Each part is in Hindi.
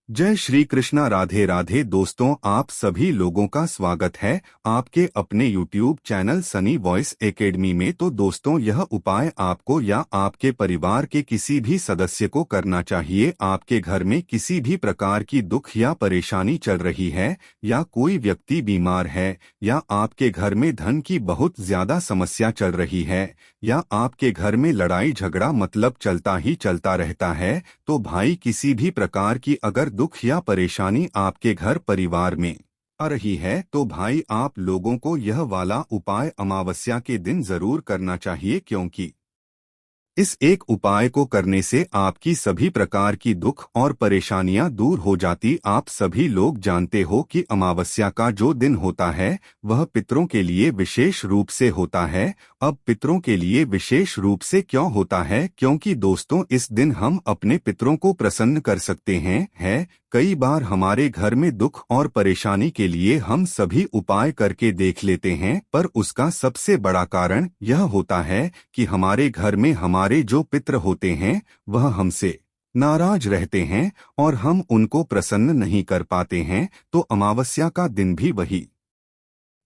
जय श्री कृष्णा। राधे राधे दोस्तों, आप सभी लोगों का स्वागत है आपके अपने YouTube channel Sunny voice academy में। तो दोस्तों, यह उपाय आपको या आपके परिवार के किसी भी सदस्य को करना चाहिए। आपके घर में किसी भी प्रकार की दुख या परेशानी चल रही है, या कोई व्यक्ति बीमार है, या आपके घर में धन की बहुत ज्यादा समस्या चल रही है, या आपके घर में लड़ाई झगड़ा मतलब चलता ही चलता रहता है, तो भाई किसी भी प्रकार की अगर दुख या परेशानी आपके घर परिवार में आ रही है, तो भाई आप लोगों को यह वाला उपाय अमावस्या के दिन जरूर करना चाहिए, क्योंकि इस एक उपाय को करने से आपकी सभी प्रकार की दुख और परेशानियां दूर हो जाती। आप सभी लोग जानते हो कि अमावस्या का जो दिन होता है वह पितरों के लिए विशेष रूप से होता है। अब पितरों के लिए विशेष रूप से क्यों होता है? क्योंकि दोस्तों, इस दिन हम अपने पितरों को प्रसन्न कर सकते हैं। कई बार हमारे घर में दुख और परेशानी के लिए हम सभी उपाय करके देख लेते हैं, पर उसका सबसे बड़ा कारण यह होता है कि हमारे घर में हमारे जो पितृ होते हैं वह हमसे नाराज रहते हैं और हम उनको प्रसन्न नहीं कर पाते हैं। तो अमावस्या का दिन भी वही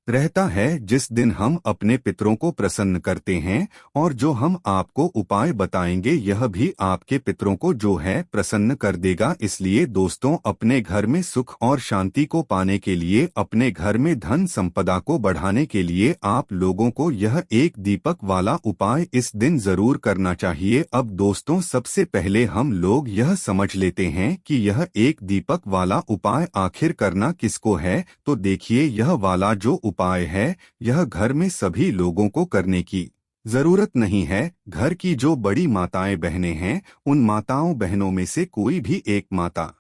रहता है जिस दिन हम अपने पितरों को प्रसन्न करते हैं। और जो हम आपको उपाय बताएंगे यह भी आपके पितरों को जो है प्रसन्न कर देगा। इसलिए दोस्तों, अपने घर में सुख और शांति को पाने के लिए, अपने घर में धन संपदा को बढ़ाने के लिए आप लोगों को यह एक दीपक वाला उपाय इस दिन जरूर करना चाहिए। अब दोस्तों, सबसे पहले हम लोग यह समझ लेते हैं कि यह एक दीपक वाला उपाय आखिर करना किसको है। तो देखिए, यह वाला जो उपाय है यह घर में सभी लोगों को करने की जरूरत नहीं है। घर की जो बड़ी माताएं बहनें हैं, उन माताओं बहनों में से कोई भी एक माता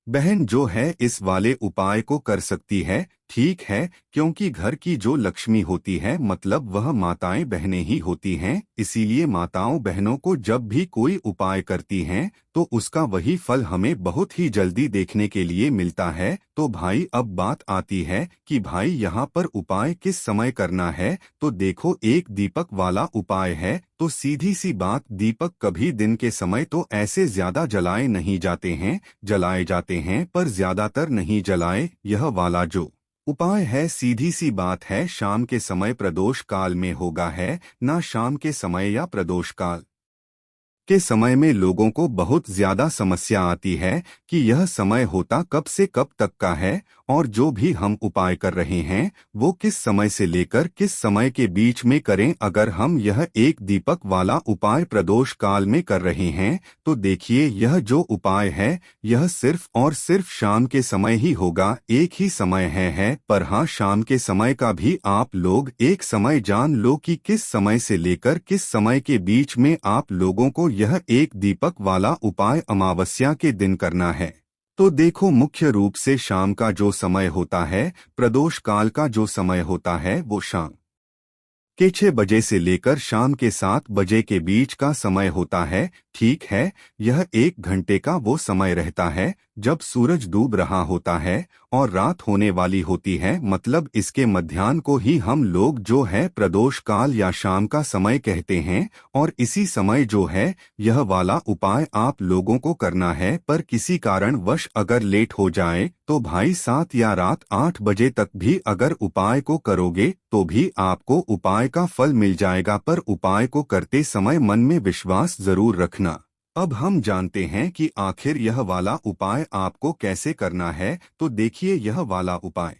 बहन जो है इस वाले उपाय को कर सकती है, ठीक है, क्योंकि घर की जो लक्ष्मी होती है मतलब वह माताएं बहनें ही होती हैं। इसीलिए माताओं बहनों को जब भी कोई उपाय करती हैं तो उसका वही फल हमें बहुत ही जल्दी देखने के लिए मिलता है। तो भाई, अब बात आती है कि भाई यहाँ पर उपाय किस समय करना है। तो देखो, एक दीपक वाला उपाय है, तो सीधी सी बात, दीपक कभी दिन के समय तो ऐसे ज्यादा जलाए नहीं जाते हैं, जलाए जाते हैं पर ज्यादातर नहीं जलाए। यह वाला जो उपाय है, सीधी सी बात है, शाम के समय प्रदोष काल में होगा है, ना शाम के समय या प्रदोष काल के समय में लोगों को बहुत ज्यादा समस्या आती है कि यह समय होता कब से कब तक का है, और जो भी हम उपाय कर रहे हैं वो किस समय से लेकर किस समय के बीच में करें। अगर हम यह एक दीपक वाला उपाय प्रदोष काल में कर रहे हैं तो देखिए, यह जो उपाय है यह सिर्फ और सिर्फ शाम के समय ही होगा। एक ही समय है, पर हाँ, शाम के समय का भी आप लोग एक समय जान लो कि किस समय से लेकर किस समय के बीच में आप लोगों को यह एक दीपक वाला उपाय अमावस्या के दिन करना है। तो देखो, मुख्य रूप से शाम का जो समय होता है, प्रदोष काल का जो समय होता है, वो शाम के 6 बजे से लेकर शाम के 7 बजे के बीच का समय होता है, ठीक है। यह 1 घंटे का वो समय रहता है जब सूरज डूब रहा होता है और रात होने वाली होती है, मतलब इसके मध्याह्न को ही हम लोग जो है प्रदोष काल या शाम का समय कहते हैं। और इसी समय जो है यह वाला उपाय आप लोगों को करना है, पर किसी कारणवश अगर लेट हो जाए तो भाई 7 या रात 8 बजे तक भी अगर उपाय को करोगे तो भी आपको उपाय का फल मिल जाएगा। पर उपाय को करते समय मन में विश्वास जरूर रखना। अब हम जानते हैं कि आखिर यह वाला उपाय आपको कैसे करना है। तो देखिए, यह वाला उपाय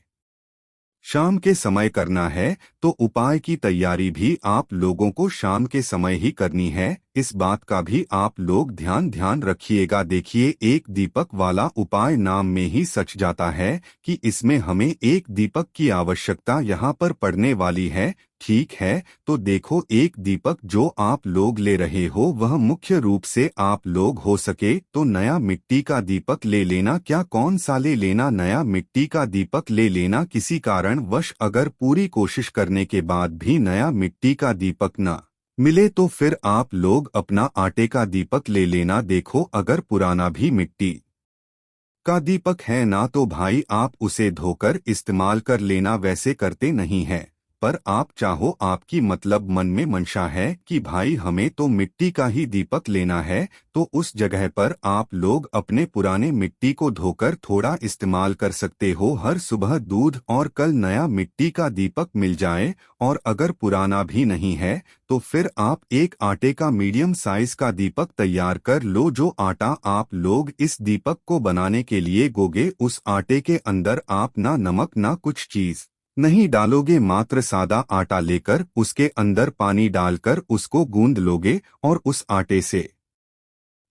शाम के समय करना है, तो उपाय की तैयारी भी आप लोगों को शाम के समय ही करनी है। इस बात का भी आप लोग ध्यान रखिएगा। देखिए, एक दीपक वाला उपाय नाम में ही सच जाता है कि इसमें हमें एक दीपक की आवश्यकता यहाँ पर पड़ने वाली है, ठीक है। तो देखो, एक दीपक जो आप लोग ले रहे हो वह मुख्य रूप से आप लोग हो सके तो नया मिट्टी का दीपक ले लेना। क्या कौन सा ले लेना? नया मिट्टी का दीपक ले लेना। किसी कारणवश अगर पूरी कोशिश करने के बाद भी नया मिट्टी का दीपक न मिले तो फिर आप लोग अपना आटे का दीपक ले लेना। देखो, अगर पुराना भी मिट्टी का दीपक है ना, तो भाई आप उसे धोकर इस्तेमाल कर लेना, वैसे करते नहीं है पर आप चाहो आपकी मतलब मन में मंशा है कि भाई हमें तो मिट्टी का ही दीपक लेना है, तो उस जगह पर आप लोग अपने पुराने मिट्टी को धोकर थोड़ा इस्तेमाल कर सकते हो। हर सुबह दूध और कल नया मिट्टी का दीपक मिल जाए, और अगर पुराना भी नहीं है तो फिर आप एक आटे का मीडियम साइज का दीपक तैयार कर लो। जो आटा आप लोग इस दीपक को बनाने के लिए गोगे, उस आटे के अंदर आप ना नमक ना कुछ चीज नहीं डालोगे, मात्र सादा आटा लेकर उसके अंदर पानी डालकर उसको गूंद लोगे और उस आटे से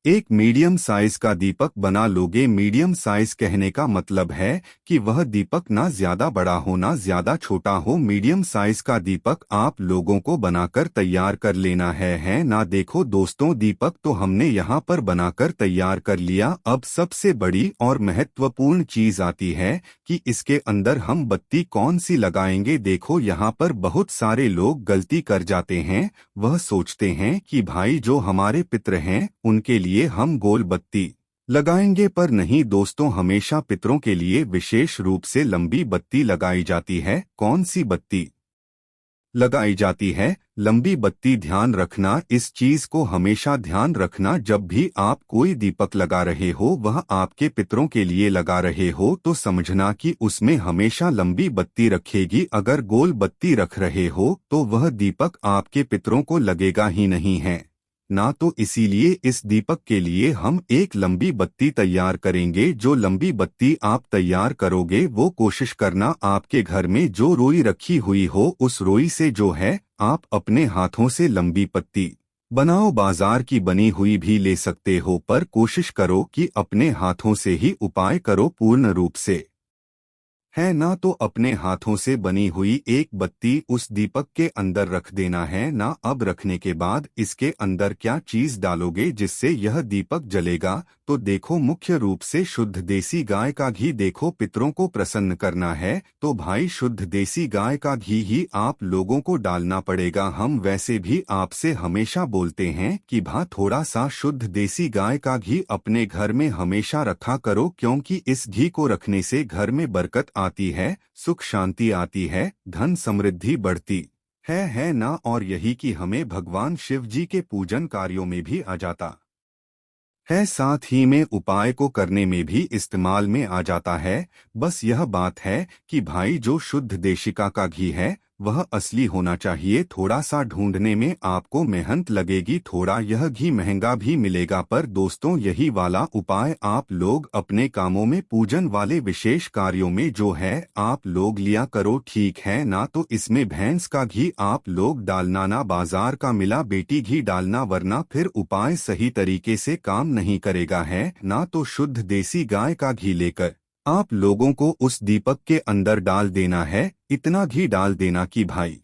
एक मीडियम साइज का दीपक बना लोगे। मीडियम साइज कहने का मतलब है कि वह दीपक ना ज्यादा बड़ा हो ना ज्यादा छोटा हो। मीडियम साइज का दीपक आप लोगों को बनाकर तैयार कर लेना है ना। देखो दोस्तों, दीपक तो हमने यहाँ पर बनाकर तैयार कर लिया। अब सबसे बड़ी और महत्वपूर्ण चीज आती है कि इसके अंदर हम बत्ती कौन सी लगाएंगे। देखो यहाँ पर बहुत सारे लोग गलती कर जाते हैं, वह सोचते हैं कि भाई जो हमारे पितर हैं उनके लिए हम गोल बत्ती लगाएंगे, पर नहीं दोस्तों, हमेशा पितरों के लिए विशेष रूप से लंबी बत्ती लगाई जाती है। कौन सी बत्ती लगाई जाती है? लंबी बत्ती। ध्यान रखना, इस चीज को हमेशा ध्यान रखना, जब भी आप कोई दीपक लगा रहे हो वह आपके पितरों के लिए लगा रहे हो तो समझना कि उसमें हमेशा लंबी बत्ती रखेगी। अगर गोल बत्ती रख रहे हो तो वह दीपक आपके पितरों को लगेगा ही नहीं है ना। तो इसीलिए इस दीपक के लिए हम एक लंबी बत्ती तैयार करेंगे। जो लंबी बत्ती आप तैयार करोगे वो कोशिश करना आपके घर में जो रोई रखी हुई हो उस रोई से जो है आप अपने हाथों से लंबी पत्ती बनाओ। बाजार की बनी हुई भी ले सकते हो, पर कोशिश करो कि अपने हाथों से ही उपाय करो पूर्ण रूप से, है ना। तो अपने हाथों से बनी हुई एक बत्ती उस दीपक के अंदर रख देना है ना। अब रखने के बाद इसके अंदर क्या चीज डालोगे जिससे यह दीपक जलेगा? तो देखो, मुख्य रूप से शुद्ध देसी गाय का घी। देखो, पितरों को प्रसन्न करना है तो भाई शुद्ध देसी गाय का घी ही आप लोगों को डालना पड़ेगा। हम वैसे भी आपसे हमेशा बोलते हैं कि थोड़ा सा शुद्ध देसी गाय का घी अपने घर में हमेशा रखा करो, क्योंकि इस घी को रखने से घर में बरकत आती है, सुख शांति आती है, धन समृद्धि बढ़ती है ना। और यही कि हमें भगवान शिव जी के पूजन कार्यों में भी आ जाता है, साथ ही में उपाय को करने में भी इस्तेमाल में आ जाता है। बस यह बात है कि भाई जो शुद्ध देशिका का घी है वह असली होना चाहिए। थोड़ा सा ढूंढने में आपको मेहनत लगेगी, थोड़ा यह घी महंगा भी मिलेगा, पर दोस्तों यही वाला उपाय आप लोग अपने कामों में, पूजन वाले विशेष कार्यों में जो है आप लोग लिया करो, ठीक है ना। तो इसमें भैंस का घी आप लोग डालना ना, बाजार का मिला बेटी घी डालना, वरना फिर उपाय सही तरीके से काम नहीं करेगा, है ना। तो शुद्ध देसी गाय का घी लेकर आप लोगों को उस दीपक के अंदर डाल देना है। इतना घी डाल देना कि भाई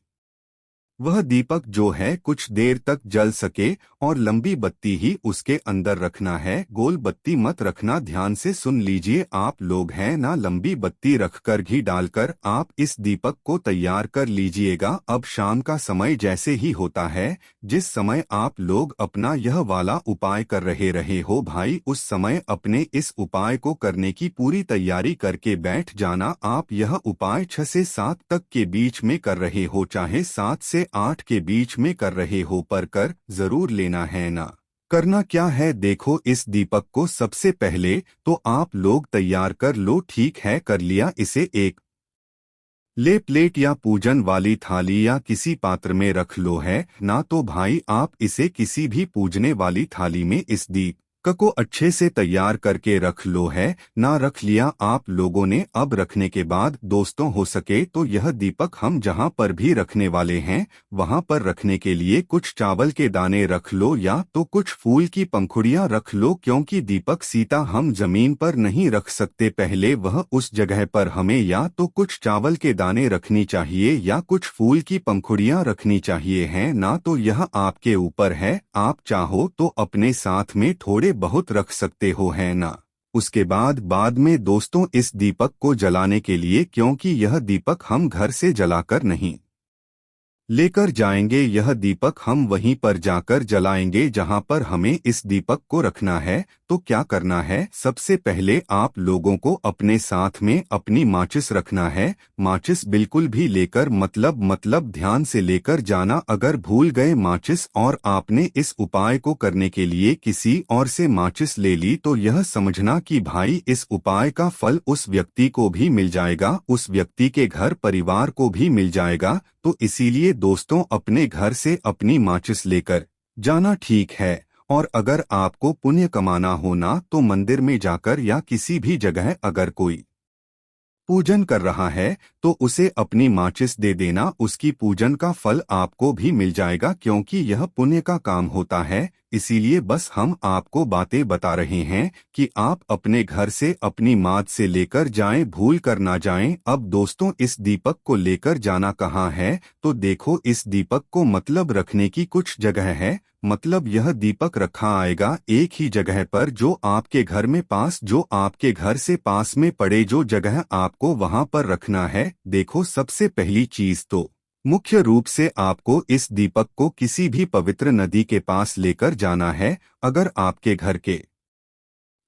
वह दीपक जो है कुछ देर तक जल सके, और लंबी बत्ती ही उसके अंदर रखना है, गोल बत्ती मत रखना। ध्यान से सुन लीजिए आप लोग, हैं ना। लंबी बत्ती रखकर घी डालकर आप इस दीपक को तैयार कर लीजिएगा। अब शाम का समय जैसे ही होता है, जिस समय आप लोग अपना यह वाला उपाय कर रहे हो भाई, उस समय अपने इस उपाय को करने की पूरी तैयारी करके बैठ जाना। आप यह उपाय 6 से 7 तक के बीच में कर रहे हो, चाहे 7 से 8 के बीच में कर रहे हो, पर कर जरूर लेना है ना। करना क्या है, देखो, इस दीपक को सबसे पहले तो आप लोग तैयार कर लो, ठीक है। कर लिया इसे, एक ले प्लेट या पूजन वाली थाली या किसी पात्र में रख लो, है ना। तो भाई आप इसे किसी भी पूजने वाली थाली में इस दीपक को अच्छे से तैयार करके रख लो, है ना। रख लिया आप लोगों ने। अब रखने के बाद दोस्तों, हो सके तो यह दीपक हम जहां पर भी रखने वाले हैं वहां पर रखने के लिए कुछ चावल के दाने रख लो, या तो कुछ फूल की पंखुड़ियां रख लो, क्योंकि दीपक सीता हम जमीन पर नहीं रख सकते। पहले वह उस जगह पर हमें या तो कुछ चावल के दाने रखनी चाहिए या कुछ फूल की पंखुड़ियां रखनी चाहिए, हैं ना। तो यह आपके ऊपर है, आप चाहो तो अपने साथ में थोड़े बहुत रख सकते हो, है ना। उसके बाद में दोस्तों इस दीपक को जलाने के लिए, क्योंकि यह दीपक हम घर से जलाकर नहीं लेकर जाएंगे, यह दीपक हम वहीं पर जाकर जलाएंगे जहां पर हमें इस दीपक को रखना है। तो तो क्या करना है? सबसे पहले आप लोगों को अपने साथ में अपनी माचिस रखना है। माचिस बिल्कुल भी लेकर मतलब ध्यान से लेकर जाना। अगर भूल गए माचिस और आपने इस उपाय को करने के लिए किसी और से माचिस ले ली तो यह समझना कि भाई इस उपाय का फल उस व्यक्ति को भी मिल जाएगा, उस व्यक्ति के घर परिवार को भी मिल जाएगा। तो इसीलिए दोस्तों अपने घर से अपनी माचिस लेकर जाना ठीक है। और अगर आपको पुण्य कमाना हो ना तो मंदिर में जाकर या किसी भी जगह अगर कोई पूजन कर रहा है तो उसे अपनी माचिस दे देना, उसकी पूजन का फल आपको भी मिल जाएगा क्योंकि यह पुण्य का काम होता है। इसीलिए बस हम आपको बातें बता रहे हैं कि आप अपने घर से अपनी मात से लेकर जाएं, भूल कर ना जाएं। अब दोस्तों इस दीपक को लेकर जाना कहाँ है? तो देखो इस दीपक को मतलब रखने की कुछ जगह है। मतलब यह दीपक रखा आएगा एक ही जगह पर जो आपके घर में पास, जो आपके घर से पास में पड़े, जो जगह आपको वहां पर रखना है। देखो सबसे पहली चीज तो मुख्य रूप से आपको इस दीपक को किसी भी पवित्र नदी के पास लेकर जाना है। अगर आपके घर के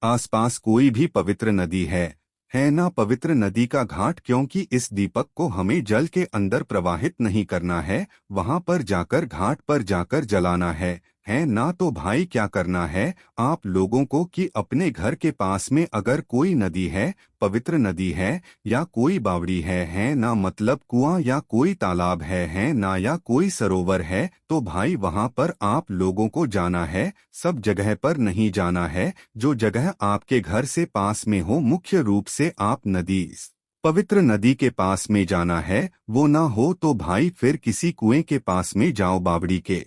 आसपास कोई भी पवित्र नदी है ना पवित्र नदी का घाट, क्योंकि इस दीपक को हमें जल के अंदर प्रवाहित नहीं करना है, वहां पर जाकर घाट पर जाकर जलाना है ना। तो भाई क्या करना है आप लोगों को कि अपने घर के पास में अगर कोई नदी है, पवित्र नदी है या कोई बावड़ी है ना, मतलब कुआं या कोई तालाब है ना, या कोई सरोवर है, तो भाई वहां पर आप लोगों को जाना है। सब जगह पर नहीं जाना है, जो जगह आपके घर से पास में हो। मुख्य रूप से आप नदी, पवित्र नदी के पास में जाना है। वो ना हो तो भाई फिर किसी कुएं के पास में जाओ, बावड़ी के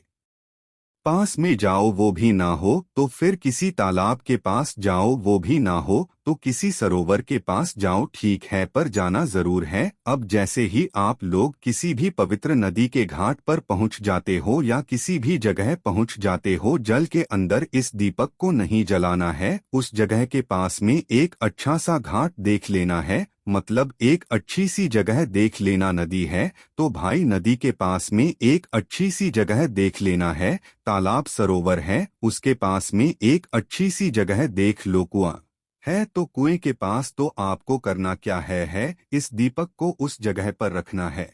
पास में जाओ, वो भी ना हो तो फिर किसी तालाब के पास जाओ, वो भी ना हो तो किसी सरोवर के पास जाओ, ठीक है, पर जाना जरूर है। अब जैसे ही आप लोग किसी भी पवित्र नदी के घाट पर पहुंच जाते हो या किसी भी जगह पहुंच जाते हो, जल के अंदर इस दीपक को नहीं जलाना है। उस जगह के पास में एक अच्छा सा घाट देख लेना है, मतलब एक अच्छी सी जगह देख लेना। नदी है तो भाई नदी के पास में एक अच्छी सी जगह देख लेना है। तालाब सरोवर है उसके पास में एक अच्छी सी जगह देख लो। कुआं है तो कुएं के पास तो आपको करना क्या है इस दीपक को उस जगह पर रखना है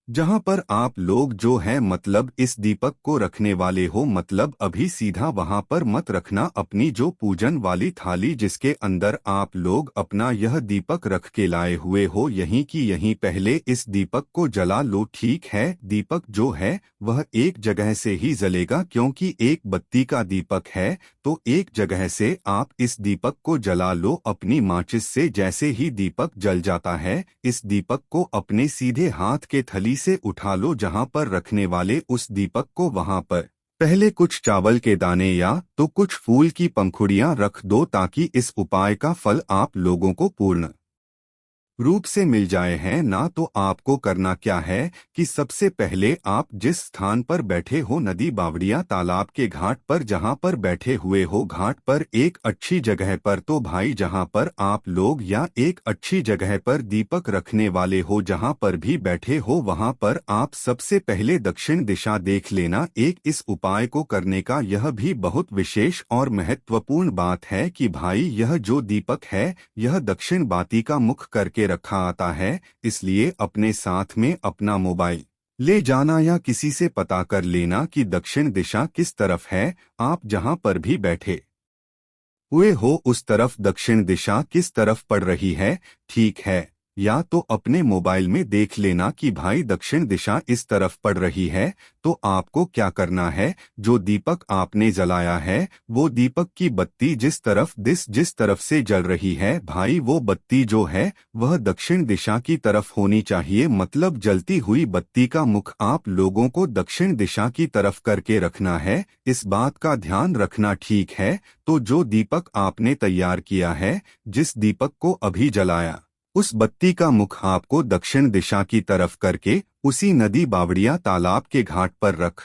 जहां पर आप लोग जो है मतलब इस दीपक को रखने वाले हो। मतलब अभी सीधा वहां पर मत रखना, अपनी जो पूजन वाली थाली जिसके अंदर आप लोग अपना यह दीपक रख के लाए हुए हो, यहीं की यहीं पहले इस दीपक को जला लो, ठीक है। दीपक जो है वह एक जगह से ही जलेगा क्योंकि एक बत्ती का दीपक है, तो एक जगह से आप इस दीपक को जला लो अपनी माचिस से। जैसे ही दीपक जल जाता है, इस दीपक को अपने सीधे हाथ के थली से उठा लो जहां पर रखने वाले उस दीपक को, वहां पर पहले कुछ चावल के दाने या तो कुछ फूल की पंखुड़ियां रख दो ताकि इस उपाय का फल आप लोगों को पूर्ण रूप से मिल जाए हैं ना। तो आपको करना क्या है कि सबसे पहले आप जिस स्थान पर बैठे हो, नदी, बावड़िया, तालाब के घाट पर जहां पर बैठे हुए हो, घाट पर एक अच्छी जगह पर, तो भाई जहां पर आप लोग या एक अच्छी जगह पर दीपक रखने वाले हो, जहां पर भी बैठे हो वहां पर आप सबसे पहले दक्षिण दिशा देख लेना। एक इस उपाय को करने का यह भी बहुत विशेष और महत्वपूर्ण बात है कि भाई यह जो दीपक है यह दक्षिण बाती का मुख करके रखा आता है, इसलिए अपने साथ में अपना मोबाइल ले जाना या किसी से पता कर लेना कि दक्षिण दिशा किस तरफ है। आप जहां पर भी बैठे हुए हो उस तरफ दक्षिण दिशा किस तरफ पड़ रही है, ठीक है। या तो अपने मोबाइल में देख लेना कि भाई दक्षिण दिशा इस तरफ पड़ रही है। तो आपको क्या करना है, जो दीपक आपने जलाया है वो दीपक की बत्ती जिस तरफ से जल रही है, भाई वो बत्ती जो है वह दक्षिण दिशा की तरफ होनी चाहिए। मतलब जलती हुई बत्ती का मुख आप लोगों को दक्षिण दिशा की तरफ करके रखना है, इस बात का ध्यान रखना, ठीक है। तो जो दीपक आपने तैयार किया है, जिस दीपक को अभी जलाया, उस बत्ती का मुख आपको दक्षिण दिशा की तरफ करके उसी नदी, बावड़िया, तालाब के घाट पर रख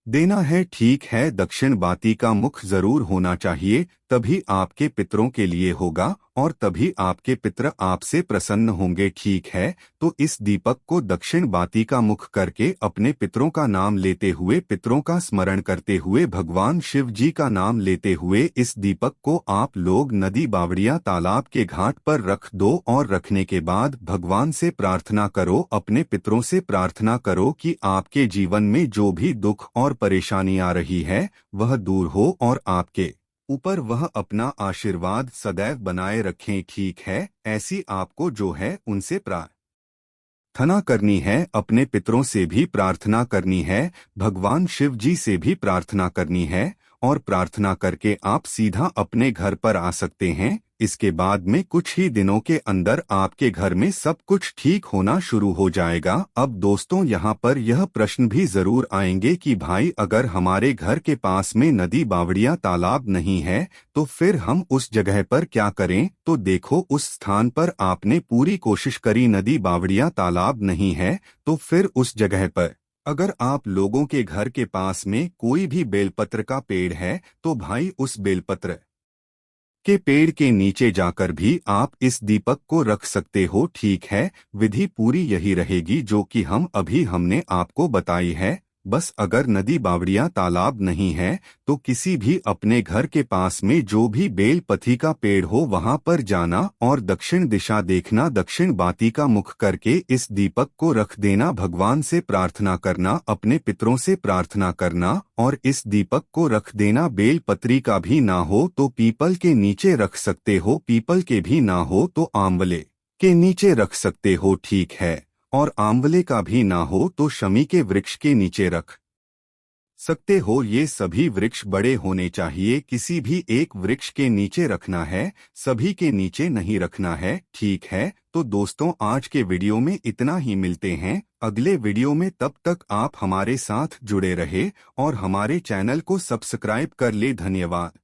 देना है, ठीक है। दक्षिण बाती का मुख जरूर होना चाहिए तभी आपके पितरों के लिए होगा और तभी आपके पितर आपसे प्रसन्न होंगे। ठीक है, तो इस दीपक को दक्षिण बाती का मुख करके अपने पितरों का नाम लेते हुए, पितरों का स्मरण करते हुए, भगवान शिव जी का नाम लेते हुए इस दीपक को आप लोग नदी बावड़िया तालाब के घाट पर रख दो और रखने के बाद भगवान से प्रार्थना करो, अपने पितरों से प्रार्थना करो कि आपके जीवन में जो भी दुख और परेशानी आ रही है वह दूर हो और आपके ऊपर वह अपना आशीर्वाद सदैव बनाए रखें। ठीक है, ऐसी आपको जो है उनसे प्रार्थना करनी है, अपने पितरों से भी प्रार्थना करनी है, भगवान शिव जी से भी प्रार्थना करनी है और प्रार्थना करके आप सीधा अपने घर पर आ सकते हैं। इसके बाद में कुछ ही दिनों के अंदर आपके घर में सब कुछ ठीक होना शुरू हो जाएगा। अब दोस्तों यहाँ पर यह प्रश्न भी जरूर आएंगे कि भाई अगर हमारे घर के पास में नदी बावड़िया तालाब नहीं है तो फिर हम उस जगह पर क्या करें? तो देखो, उस स्थान पर आपने पूरी कोशिश करी, नदी बावड़िया तालाब नहीं है, तो फिर उस जगह पर अगर आप लोगों के घर के पास में कोई भी बेलपत्र का पेड़ है तो भाई उस बेलपत्र के पेड़ के नीचे जाकर भी आप इस दीपक को रख सकते हो। ठीक है, विधि पूरी यही रहेगी जो कि हमने आपको बताई है। बस अगर नदी बावड़िया तालाब नहीं है तो किसी भी अपने घर के पास में जो भी बेल पथी का पेड़ हो वहां पर जाना और दक्षिण दिशा देखना, दक्षिण बाती का मुख करके इस दीपक को रख देना, भगवान से प्रार्थना करना, अपने पितरों से प्रार्थना करना और इस दीपक को रख देना। बेल पत्री का भी ना हो तो पीपल के नीचे रख सकते हो, पीपल के भी ना हो तो आंवले के नीचे रख सकते हो। ठीक है, और आंवले का भी ना हो तो शमी के वृक्ष के नीचे रख सकते हो। ये सभी वृक्ष बड़े होने चाहिए, किसी भी एक वृक्ष के नीचे रखना है, सभी के नीचे नहीं रखना है। ठीक है, तो दोस्तों आज के वीडियो में इतना ही, मिलते हैं अगले वीडियो में। तब तक आप हमारे साथ जुड़े रहे और हमारे चैनल को सब्सक्राइब कर ले। धन्यवाद।